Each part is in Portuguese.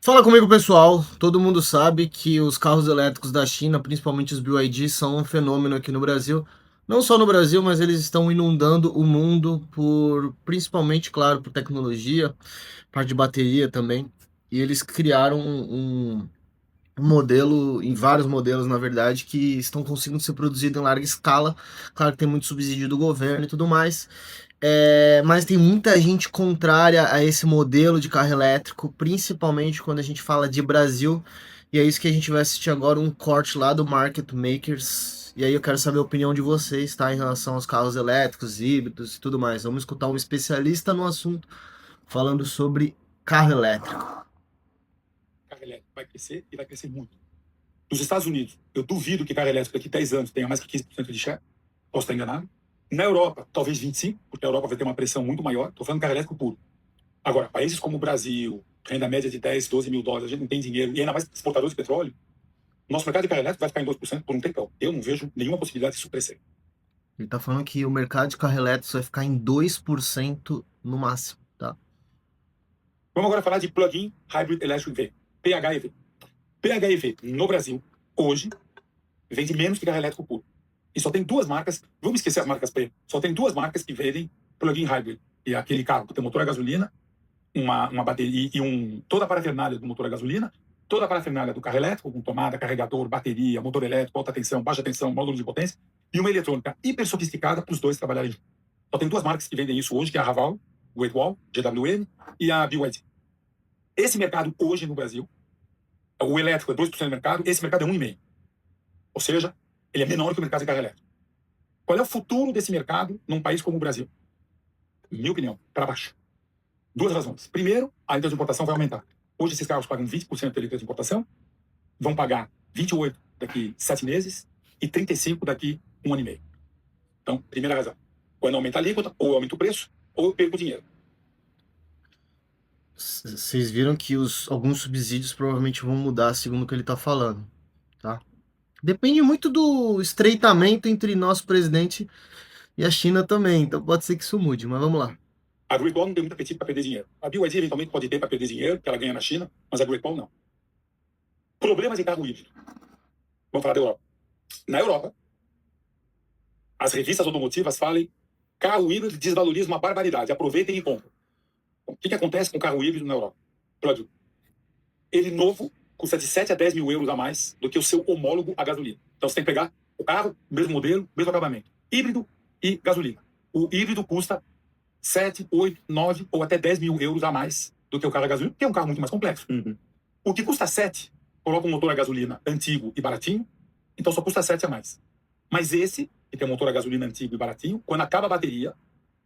Fala comigo, pessoal. Todo mundo sabe que os carros elétricos da China, principalmente os BYD, são um fenômeno aqui no Brasil. Não só no Brasil, mas eles estão inundando o mundo principalmente, claro, por tecnologia, parte de bateria também. E eles criaram um modelo, em vários modelos, na verdade, que estão conseguindo ser produzidos em larga escala. Claro que tem muito subsídio do governo e tudo mais. Mas tem muita gente contrária a esse modelo de carro elétrico, principalmente quando a gente fala de Brasil. E é isso que a gente vai assistir agora, um corte lá do Market Makers. E aí eu quero saber a opinião de vocês, tá? Em relação aos carros elétricos, híbridos e tudo mais. Vamos escutar um especialista no assunto falando sobre carro elétrico. Carro elétrico vai crescer e vai crescer muito. Nos Estados Unidos, eu duvido que carro elétrico daqui a 10 anos tenha mais que 15% de share. Posso estar enganado. Na Europa, talvez 25%, porque a Europa vai ter uma pressão muito maior. Estou falando carro elétrico puro. Agora, países como o Brasil, renda média de 10, 12 mil dólares, a gente não tem dinheiro, e ainda mais exportadores de petróleo, nosso mercado de carro elétrico vai ficar em 2% por um tempão. Eu não vejo nenhuma possibilidade disso crescer. Ele tá falando que o mercado de carro elétrico vai ficar em 2% no máximo, tá? Vamos agora falar de Plug-in Hybrid Electric Vehicle, PHEV. PHEV no Brasil, hoje, vende menos que carro elétrico puro. E só tem duas marcas, vamos esquecer as marcas P, só tem duas marcas que vendem plug-in hybrid. E é aquele carro que tem motor a gasolina, uma bateria e toda a parafernália do motor a gasolina, toda a parafernália do carro elétrico, com tomada, carregador, bateria, motor elétrico, alta tensão, baixa tensão, módulo de potência, e uma eletrônica hiper sofisticada para os dois trabalharem juntos. Só tem duas marcas que vendem isso hoje, que é a Raval, Great Wall, GWM, e a BYD. Esse mercado hoje no Brasil, o elétrico é 2% do mercado, esse mercado é 1,5%. Ou seja, ele é menor que o mercado de carro elétrico. Qual é o futuro desse mercado num país como o Brasil? Minha opinião, para baixo. Duas razões. Primeiro, a alíquota de importação vai aumentar. Hoje esses carros pagam 20% de alíquota de importação, vão pagar 28% daqui 7 meses e 35% daqui 1 ano e meio. Então, primeira razão. Quando aumenta a alíquota, ou eu aumento o preço, ou eu perco dinheiro. Vocês viram que alguns subsídios provavelmente vão mudar segundo o que ele tá falando, tá? Depende muito do estreitamento entre nosso presidente e a China também, então pode ser que isso mude, mas vamos lá. A Great Wall não tem muito apetite para perder dinheiro. A BYD eventualmente pode ter para perder dinheiro, que ela ganha na China, mas a Great Wall não. Problemas em carro híbrido. Vamos falar da Europa. Na Europa, as revistas automotivas falam carro híbrido desvaloriza uma barbaridade, aproveitem e comprem. O que acontece com o carro híbrido na Europa? Plug-in. Ele novo custa de 7 a 10 mil euros a mais do que o seu homólogo a gasolina. Então você tem que pegar o carro, mesmo modelo, mesmo acabamento. Híbrido e gasolina. O híbrido custa 7, 8, 9 ou até 10 mil euros a mais do que o carro a gasolina, que é um carro muito mais complexo. O que custa 7, coloca um motor a gasolina antigo e baratinho, então só custa 7 a mais. Mas esse, que tem um motor a gasolina antigo e baratinho, quando acaba a bateria,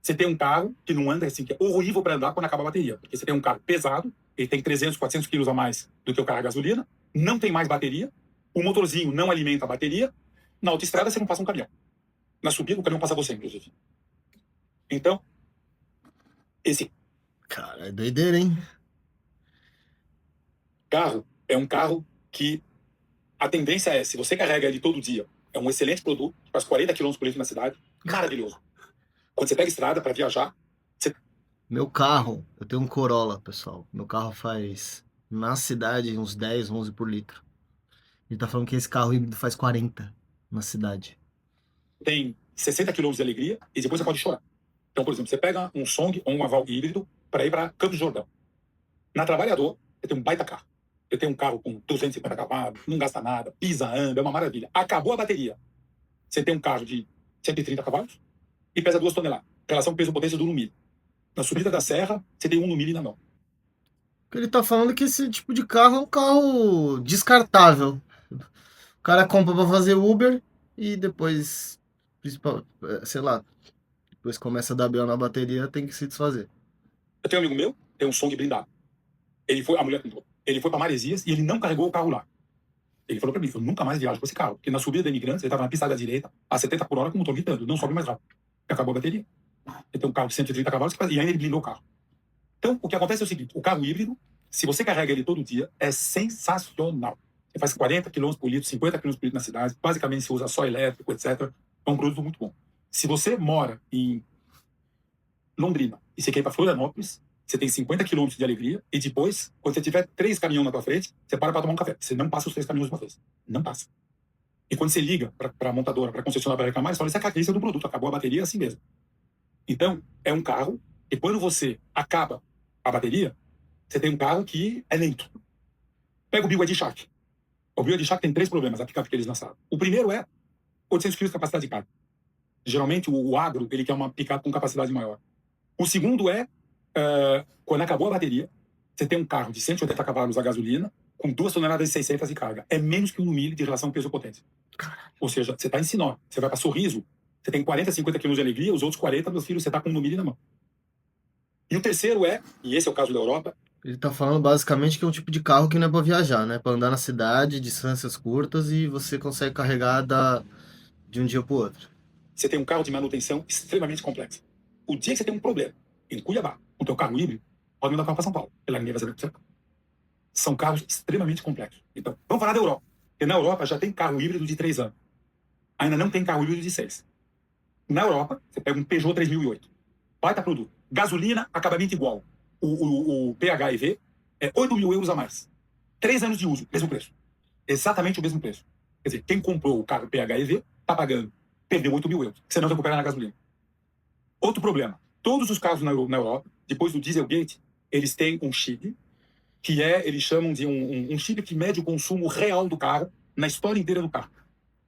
você tem um carro que não anda assim, que é horrível para andar quando acaba a bateria. Porque você tem um carro pesado, ele tem 300, 400 quilos a mais do que o carro a gasolina, não tem mais bateria, o motorzinho não alimenta a bateria, na autoestrada você não passa um caminhão. Na subida o caminhão passa você, inclusive. Então, esse Cara, é doideira, hein? carro é um carro que a tendência é, se você carrega ele todo dia, é um excelente produto, faz 40 km por litro na cidade, maravilhoso. Quando você pega estrada para viajar, você... Meu carro, eu tenho um Corolla, pessoal. Meu carro faz, na cidade, uns 10, 11 por litro. Ele tá falando que esse carro híbrido faz 40 na cidade. tem 60 km de alegria e depois você pode chorar. Então, por exemplo, você pega um Song ou um Aval híbrido para ir para Campos do Jordão. Na Trabalhador, você tem um baita carro. Você tem um carro com 250 cavalos, não gasta nada, pisa, anda, é uma maravilha. Acabou a bateria. Você tem um carro de 130 cavalos e pesa 2 toneladas. Relação peso-potência do 1 milho. Na subida da serra, você tem 1 no milho na mão. Ele tá falando que esse tipo de carro é um carro descartável. O cara compra pra fazer Uber e depois, sei lá, depois começa a dar BO na bateria, tem que se desfazer. Eu tenho um amigo meu, tem um Song blindado. A mulher comprou. Ele foi para Maresias e ele não carregou o carro lá. Ele falou para mim, eu nunca mais viajo com esse carro. Porque na subida da Imigrantes, ele estava na pista da direita, a 70 por hora com o motor gritando. Não sobe mais rápido. E acabou a bateria. Ele tem um carro de 130 cavalos e ainda ele blindou o carro. Então, o que acontece é o seguinte, o carro híbrido, se você carrega ele todo dia, é sensacional. Você faz 40 km por litro, 50 km por litro na cidade, basicamente você usa só elétrico, etc. É um produto muito bom. Se você mora em Londrina e você quer ir para Florianópolis, você tem 50 quilômetros de alegria, e depois, quando você tiver 3 caminhões na tua frente, você para tomar um café. Você não passa os 3 caminhões de uma vez. Não passa. E quando você liga para a montadora, para a concessionária, para reclamar, eles falam, isso é a carência do produto, acabou a bateria, é assim mesmo. Então, é um carro, e quando você acaba a bateria, você tem um carro que é lento. Pega o BYD Shark. O BYD Shark tem 3 problemas, a picape que eles lançaram. O primeiro é 800 kg de capacidade de carga. Geralmente, o agro, ele quer uma picape com capacidade maior. O segundo é, quando acabou a bateria, você tem um carro de 180 cavalos a gasolina, com 2 toneladas e 600 de carga. É menos que 1 milho de relação peso-potência. Ou seja, você está em Sinop, você vai para Sorriso, você tem 40, 50 quilos de alegria, os outros 40, meu filho, você está com 1 milho na mão. E o terceiro é, e esse é o caso da Europa... Ele tá falando basicamente que é um tipo de carro que não é pra viajar, né? Pra andar na cidade, distâncias curtas, e você consegue carregar de um dia pro outro. Você tem um carro de manutenção extremamente complexo. O dia que você tem um problema em Cuiabá, com o teu carro híbrido, pode mandar o carro para São Paulo. Pela linha brasileira. São carros extremamente complexos. Então, vamos falar da Europa. Porque na Europa já tem carro híbrido de 3 anos. Ainda não tem carro híbrido de 6. Na Europa, você pega um Peugeot 3008. Baita produto. Gasolina, acabamento igual. O PHEV é 8 mil euros a mais. 3 anos de uso, mesmo preço. Exatamente o mesmo preço. Quer dizer, quem comprou o carro PHEV está pagando. Perdeu 8 mil euros. Você não recupera na gasolina. Outro problema. Todos os carros na Europa, depois do Dieselgate, eles têm um chip, que eles chamam de um chip que mede o consumo real do carro na história inteira do carro.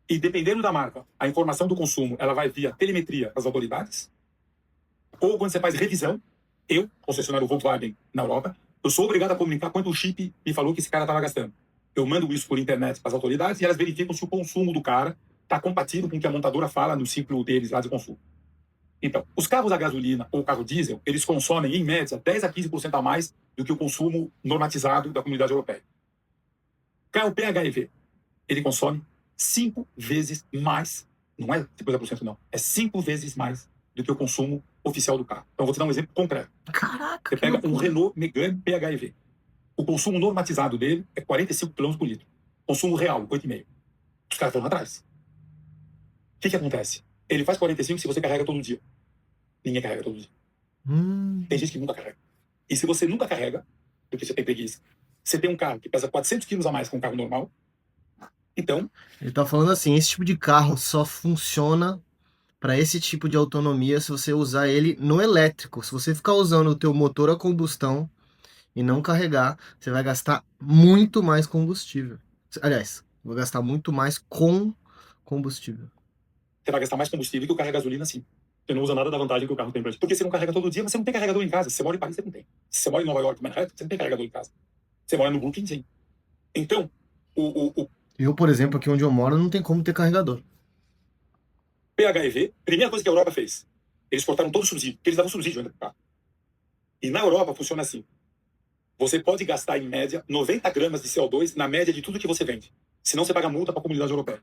E dependendo da marca, a informação do consumo ela vai via telemetria das autoridades, ou quando você faz revisão, eu, concessionário Volkswagen na Europa, eu sou obrigado a comunicar quanto o chip me falou que esse cara estava gastando. Eu mando isso por internet para as autoridades e elas verificam se o consumo do cara está compatível com o que a montadora fala no ciclo deles lá de consumo. Então, os carros a gasolina ou carro diesel, eles consomem, em média, 10 a 15% a mais do que o consumo normatizado da comunidade europeia. Carro PHEV, ele consome 5 vezes mais, não é 50% não, é 5 vezes mais do que o consumo oficial do carro. Então, vou te dar um exemplo concreto. Caraca, você pega um Renault Megane PHEV. O consumo normatizado dele é 45 km por litro. Consumo real, 8,5. Os caras estão atrás. O que acontece? Ele faz 45 se você carrega todo dia. Ninguém carrega todo dia. Tem gente que nunca carrega. E se você nunca carrega, porque você tem preguiça, você tem um carro que pesa 400 quilos a mais que um carro normal, então... Ele tá falando assim, esse tipo de carro só funciona para esse tipo de autonomia se você usar ele no elétrico. Se você ficar usando o teu motor a combustão e não carregar, você vai gastar muito mais combustível. Aliás, vai gastar muito mais com combustível. Você vai gastar mais combustível que o carro a gasolina, sim. Você não usa nada da vantagem que o carro tem pra ti. Porque você não carrega todo dia, mas você não tem carregador em casa. Se você mora em Paris, você não tem. Se você mora em Nova York, Manhattan, você não tem carregador em casa. Você mora no Brooklyn, sim. Então, Eu, por exemplo, aqui onde eu moro, não tem como ter carregador. PHEV, primeira coisa que a Europa fez, eles cortaram todo o subsídio, porque eles davam subsídio ainda pro carro. E na Europa funciona assim. Você pode gastar, em média, 90 gramas de CO2 na média de tudo que você vende. Senão você paga multa para a comunidade europeia.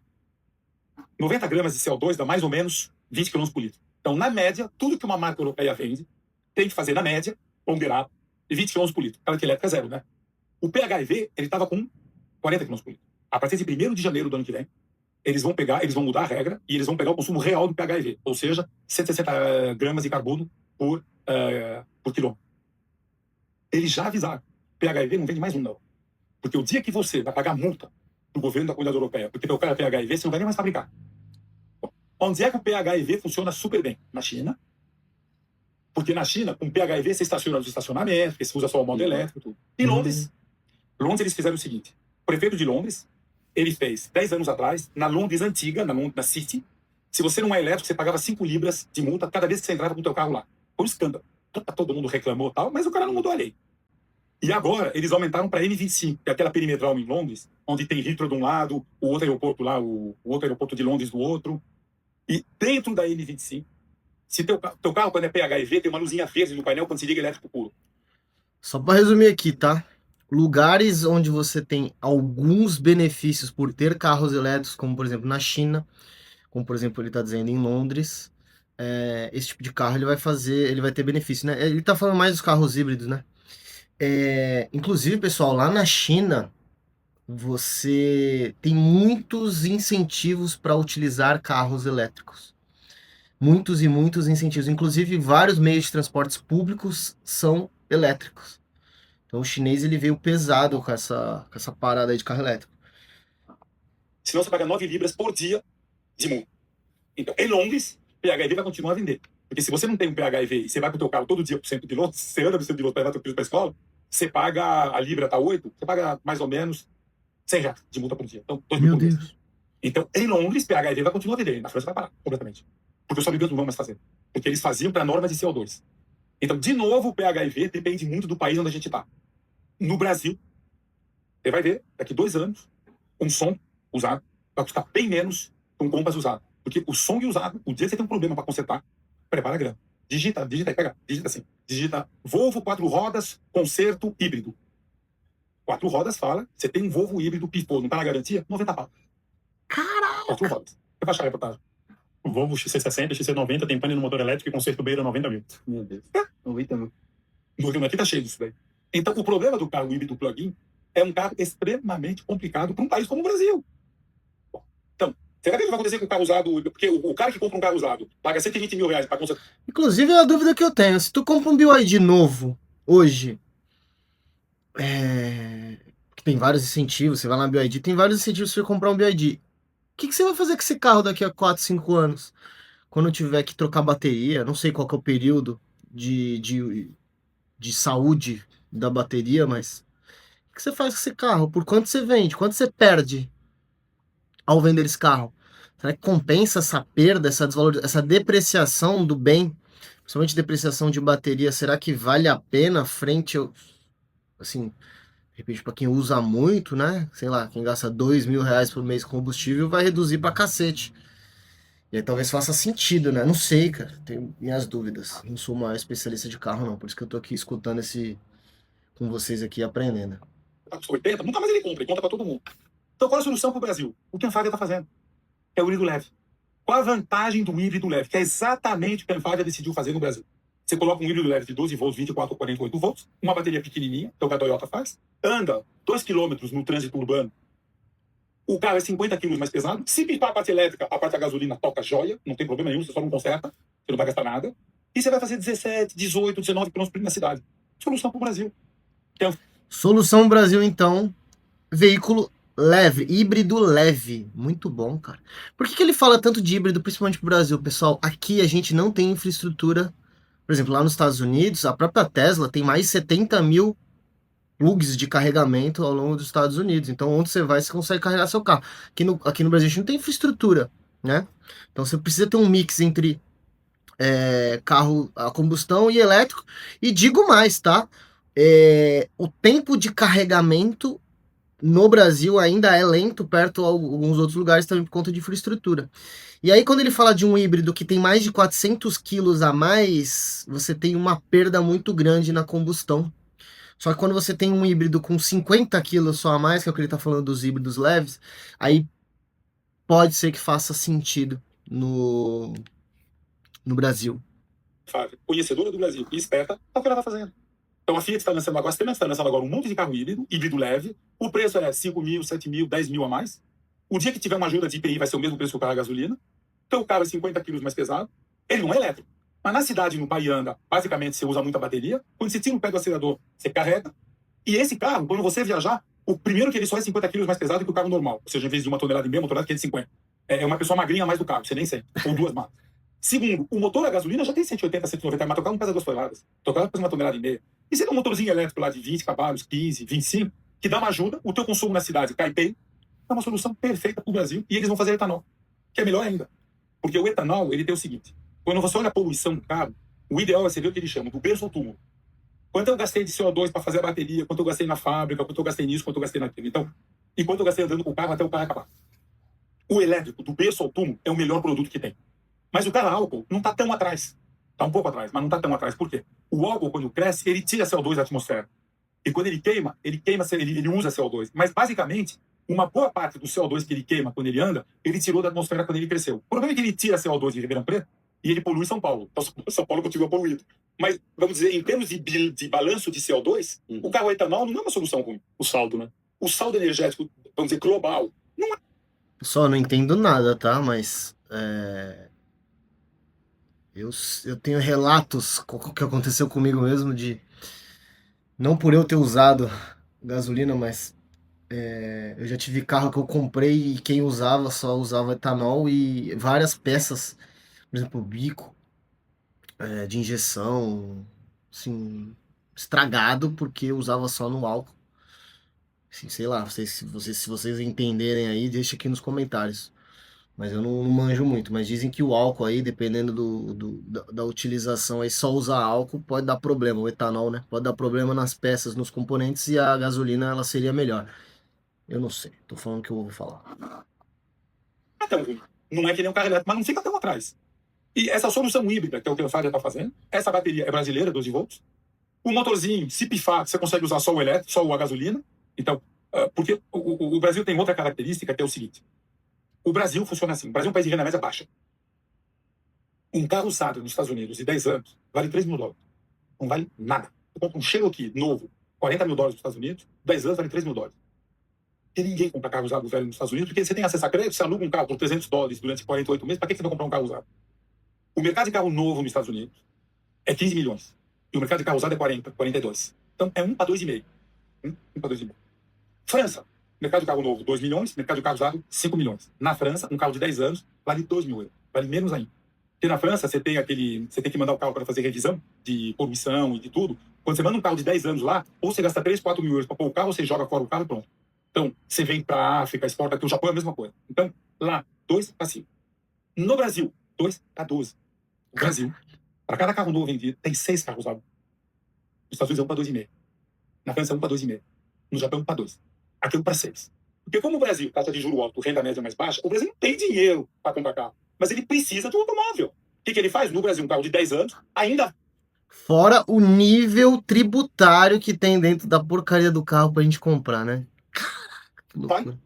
90 gramas de CO2 dá mais ou menos 20 km por litro. Então, na média, tudo que uma marca europeia vende tem que fazer, na média, ponderado, de 20 km por litro. Aquela que elétrica é zero, né? O PHEV, ele estava com 40 km por litro. A partir de 1º de janeiro do ano que vem, eles vão mudar a regra e eles vão pegar o consumo real do PHEV, ou seja, 160 gramas de carbono por quilômetro. Eles já avisaram. PHEV não vende mais um, não. Porque o dia que você vai pagar multa do governo da comunidade europeia, porque teu cara é PHEV, você não vai nem mais fabricar. Onde é que o PHEV funciona super bem? Na China. Porque na China, com PHEV, você estaciona nos estacionamentos, você usa só o modo elétrico, tudo. Em Londres, eles fizeram o seguinte. O prefeito de Londres, ele fez, 10 anos atrás, na Londres antiga, na City, se você não é elétrico, você pagava 5 libras de multa cada vez que você entrava com o teu carro lá. Foi um escândalo. Todo mundo reclamou e tal, mas o cara não mudou a lei. E agora, eles aumentaram para M25, que é aquela perimetral em Londres, onde tem Heathrow de um lado, o outro aeroporto lá, o outro aeroporto de Londres do outro. E dentro da M25, se teu carro, quando é PHEV, tem uma luzinha verde no painel quando se liga elétrico puro. Só para resumir aqui, tá? Lugares onde você tem alguns benefícios por ter carros elétricos, como por exemplo na China, como por exemplo ele está dizendo em Londres, esse tipo de carro ele vai ter benefício, né? Ele está falando mais dos carros híbridos, né? Inclusive, pessoal, lá na China você tem muitos incentivos para utilizar carros elétricos. Muitos e muitos incentivos. Inclusive, vários meios de transportes públicos são elétricos. Então o chinês ele veio pesado com essa parada aí de carro elétrico. Senão você paga 9 libras por dia de multa. Então, em Londres, PHEV vai continuar a vender. Porque se você não tem um PHEV e você vai com o teu carro todo dia por 100 quilômetros, você anda por 100 quilômetros para levar teu filho para a escola, você paga, a libra tá 8, você paga mais ou menos 100 reais de multa por dia. Então, 2 mil Meu por mês. Deus. Então, em Londres, PHEV vai continuar a vender. Na França vai parar completamente. Porque os fabricantes não vão mais fazer. Porque eles faziam para normas de CO2. Então, de novo, o PHEV depende muito do país onde a gente está. No Brasil, você vai ver, daqui 2 anos, um som usado vai custar bem menos que um Compass usado. Porque o som usado, o dia que você tem um problema para consertar, prepara a grana. Digita aí, pega, digita assim. Digita Volvo 4 rodas, conserto híbrido. 4 rodas fala, você tem um Volvo híbrido pifou, não tá na garantia? 90 pau. Caraca! 4 rodas. Você vai achar a reportagem. O Volvo XC60, XC90 tem pane no motor elétrico e conserto beira 90 mil. Meu Deus. 90 mil. No Rio aqui tá cheio disso daí. Então, o problema do carro híbrido plug-in é um carro extremamente complicado para um país como o Brasil. Então, será que isso vai acontecer com o carro usado? Porque o cara que compra um carro usado paga 120 mil reais para consertar. Inclusive, é a dúvida que eu tenho. Se tu compra um BYD novo, hoje, que tem vários incentivos, você vai lá na BYD, tem vários incentivos pra você comprar um BYD. O que você vai fazer com esse carro daqui a 4, 5 anos? Quando tiver que trocar bateria, não sei qual que é o período de saúde da bateria, mas o que você faz com esse carro? Por quanto você vende? Quanto você perde ao vender esse carro? Será que compensa essa perda, essa depreciação do bem, principalmente depreciação de bateria? Será que vale a pena frente ao, assim, de repente para quem usa muito, né? Sei lá, quem gasta 2 mil reais por mês com combustível vai reduzir pra cacete. E aí talvez faça sentido, né? Não sei, cara. Tenho minhas dúvidas. Não sou o maior especialista de carro, não. Por isso que eu tô aqui escutando esse com vocês aqui aprendendo. Tá com 80, nunca mais ele compra, ele conta para todo mundo. Então, qual é a solução para o Brasil? O que a Anfávia está fazendo? É o híbrido leve. Qual a vantagem do híbrido leve? Que é exatamente o que a Anfávia decidiu fazer no Brasil. Você coloca um híbrido leve de 12 volts, 24 ou 48 volts, uma bateria pequenininha, que é o que a Toyota faz, anda 2 quilômetros no trânsito urbano. O carro é 50 quilos mais pesado. Se pintar a parte elétrica, a parte da gasolina toca joia, não tem problema nenhum, você só não conserta, você não vai gastar nada. E você vai fazer 17, 18, 19 quilômetros na cidade. Solução para o Brasil. Então, Solução Brasil, então, veículo leve, híbrido leve. Muito bom, cara. Por que ele fala tanto de híbrido, principalmente pro Brasil, pessoal? Aqui a gente não tem infraestrutura. Por exemplo, lá nos Estados Unidos, a própria Tesla tem mais de 70 mil plugs de carregamento ao longo dos Estados Unidos. Então, onde você vai, você consegue carregar seu carro. Aqui no Brasil, a gente não tem infraestrutura, né? Então, você precisa ter um mix entre carro a combustão e elétrico. E digo mais, tá? O tempo de carregamento no Brasil ainda é lento perto de alguns outros lugares também por conta de infraestrutura. E aí quando ele fala de um híbrido que tem mais de 400 quilos a mais, você tem uma perda muito grande na combustão. Só que quando você tem um híbrido com 50 quilos só a mais, que é o que ele está falando dos híbridos leves, aí pode ser que faça sentido no Brasil. conhecedora do Brasil e esperta, é o que ela está fazendo. Então a Fiat está lançando agora, está lançando agora um monte de carro híbrido leve. O preço é 5 mil, 7 mil, 10 mil a mais. O dia que tiver uma ajuda de IPI vai ser o mesmo preço que o carro a gasolina. Então o carro é 50 quilos mais pesado. Ele não é elétrico. Mas na cidade, no Paianga, basicamente você usa muita bateria. Quando você tira o pé do acelerador, você carrega. E esse carro, quando você viajar, o primeiro que ele só é 50 quilos mais pesado que o carro normal. Ou seja, em vez de 1,5 tonelada, uma tonelada que é de 50. É uma pessoa magrinha a mais do carro, você nem sente. Ou 2 malas. Segundo, o motor a gasolina já tem 180, 190, mas tocar não pesa 2 toneladas. Tocar pesa 1,5 tonelada. E você tem um motorzinho elétrico lá de 20 cavalos, 15, 25, que dá uma ajuda, o teu consumo na cidade cai bem, é uma solução perfeita para o Brasil. E eles vão fazer etanol, que é melhor ainda. Porque o etanol, ele tem o seguinte, quando você olha a poluição do carro, o ideal é você ver o que eles chamam do berço ao túmulo. Quanto eu gastei de CO2 para fazer a bateria, quanto eu gastei na fábrica, quanto eu gastei nisso, quanto eu gastei naquilo. Então, e quanto eu gastei andando com o carro até o carro acabar. O elétrico, do berço ao túmulo, é o melhor produto que tem. Mas o cara álcool não está tão atrás. Está um pouco atrás, mas não está tão atrás. Por quê? O álcool, quando cresce, ele tira CO2 da atmosfera. E quando ele queima, ele usa CO2. Mas, basicamente, uma boa parte do CO2 que ele queima quando ele anda, ele tirou da atmosfera quando ele cresceu. O problema é que ele tira CO2 de Ribeirão Preto e ele polui São Paulo. Então, São Paulo continua poluído. Mas, vamos dizer, em termos de balanço de CO2, o carro etanol não é uma solução ruim. O saldo, né? O saldo energético, vamos dizer, global, não é. Só não entendo nada, tá? Mas eu tenho relatos que aconteceu comigo mesmo de Não por eu ter usado gasolina, mas eu já tive carro que eu comprei e quem usava só usava etanol e várias peças, por exemplo, o bico de injeção, assim, estragado porque usava só no álcool. Assim, sei lá, se vocês entenderem aí, deixa aqui nos comentários. Mas eu não manjo muito. Mas dizem que o álcool aí, dependendo da utilização aí, só usar álcool pode dar problema. O etanol, né? Pode dar problema nas peças, nos componentes e a gasolina ela seria melhor. Eu não sei. Tô falando o que eu vou falar. Não é tão ruim. Não é que nem um carro elétrico, mas não fica tão atrás. E essa solução híbrida que a Teofária está fazendo, essa bateria é brasileira, 12 volts. O motorzinho, se pifar, você consegue usar só o elétrico, só a gasolina. Então, porque o Brasil tem outra característica que é o seguinte: o Brasil funciona assim. O Brasil é um país de renda média baixa. Um carro usado nos Estados Unidos de 10 anos vale $3.000. Não vale nada. Você compra um Cherokee novo, $40.000 nos Estados Unidos, 10 anos vale $3.000. E ninguém compra carro usado velho nos Estados Unidos, porque você tem acesso a crédito, você aluga um carro por $300 durante 48 meses, para que você vai comprar um carro usado? O mercado de carro novo nos Estados Unidos é 15 milhões. E o mercado de carro usado é 40, 42. Então é 1 para 2,5. 1 para 2,5. França, mercado de carro novo, 2 milhões, mercado de carro usado, 5 milhões. Na França, um carro de 10 anos vale 2 mil euros. Vale menos ainda. Porque na França, você tem que mandar o carro para fazer revisão de poluição e de tudo. Quando você manda um carro de 10 anos lá, ou você gasta 3, 4 mil euros para pôr o carro, ou você joga fora o carro e pronto. Então, você vem para a África, exporta aqui, o Japão é a mesma coisa. Então, lá, 2 para 5. No Brasil, 2 para 12. No Brasil, para cada carro novo vendido, tem 6 carros usados. Nos Estados Unidos é 1 para 2,5. Na França é 1 para 2,5. No Japão, 1 para 2. Aqui é 1 para 6. Porque como o Brasil, taxa de juro alto, renda média mais baixa, o Brasil não tem dinheiro para comprar carro. Mas ele precisa de um automóvel. O que ele faz? No Brasil, um carro de 10 anos, ainda... Fora o nível tributário que tem dentro da porcaria do carro pra gente comprar, né? Caraca, que loucura.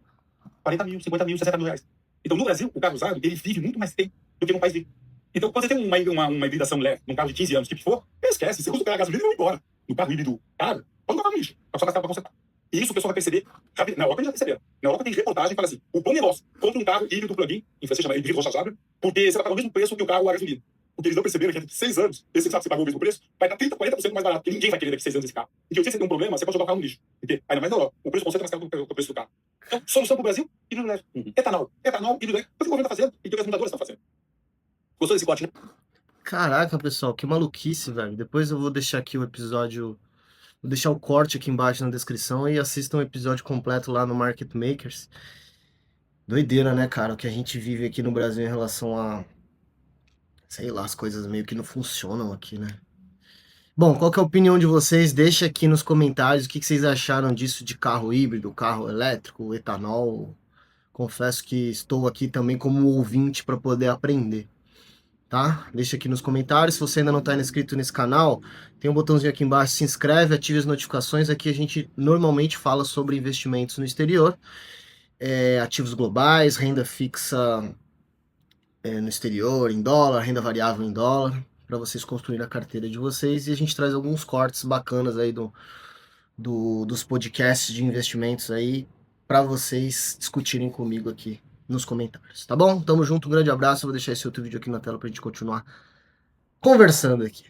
40 mil, 50 mil, 60 mil reais. Então, no Brasil, o carro usado, ele vive muito mais tempo do que num país rico. Então, quando você tem uma hibridação leve, num carro de 15 anos, que for, esquece, você usa o carro a gasolina e vai embora. No carro híbrido caro, pode colocar no lixo. É só gastar pra consertar. E isso o pessoal vai perceber. Na Europa eles já perceberam. Na Europa tem reportagem que fala assim: o bom negócio, compra um carro híbrido plug-in, em francês chama híbrido rechargeável, porque você vai pagar o mesmo preço que o carro a gasolina. Porque eles não perceberam que daqui 6 anos, esse carro que você pagou o mesmo preço, vai dar 30, 40% mais barato, porque ninguém vai querer daqui 6 anos esse carro. E se você tem um problema, você pode jogar o carro no lixo. Porque, ainda mais na Europa, o preço conceito é mais caro do que o preço do carro. Então, solução para o Brasil, híbrido leve. Etanol, híbrido leve. O que o governo está fazendo e o que as montadoras estão fazendo. Gostou desse corte, né? Caraca, pessoal, que maluquice, velho. Depois eu vou deixar aqui o episódio. Vou deixar o corte aqui embaixo na descrição e assistam o episódio completo lá no Market Makers. Doideira, né, cara? O que a gente vive aqui no Brasil em relação a. Sei lá, as coisas meio que não funcionam aqui, né? Bom, qual que é a opinião de vocês? Deixa aqui nos comentários o que vocês acharam disso de carro híbrido, carro elétrico, etanol. Confesso que estou aqui também como ouvinte para poder aprender, tá? Deixa aqui nos comentários. Se você ainda não está inscrito nesse canal, tem um botãozinho aqui embaixo, se inscreve, ative as notificações. Aqui a gente normalmente fala sobre investimentos no exterior, ativos globais, renda fixa no exterior, em dólar, renda variável em dólar, para vocês construírem a carteira de vocês. E a gente traz alguns cortes bacanas aí dos podcasts de investimentos aí para vocês discutirem comigo aqui nos comentários, tá bom? Tamo junto, um grande abraço. Eu vou deixar esse outro vídeo aqui na tela pra gente continuar conversando aqui.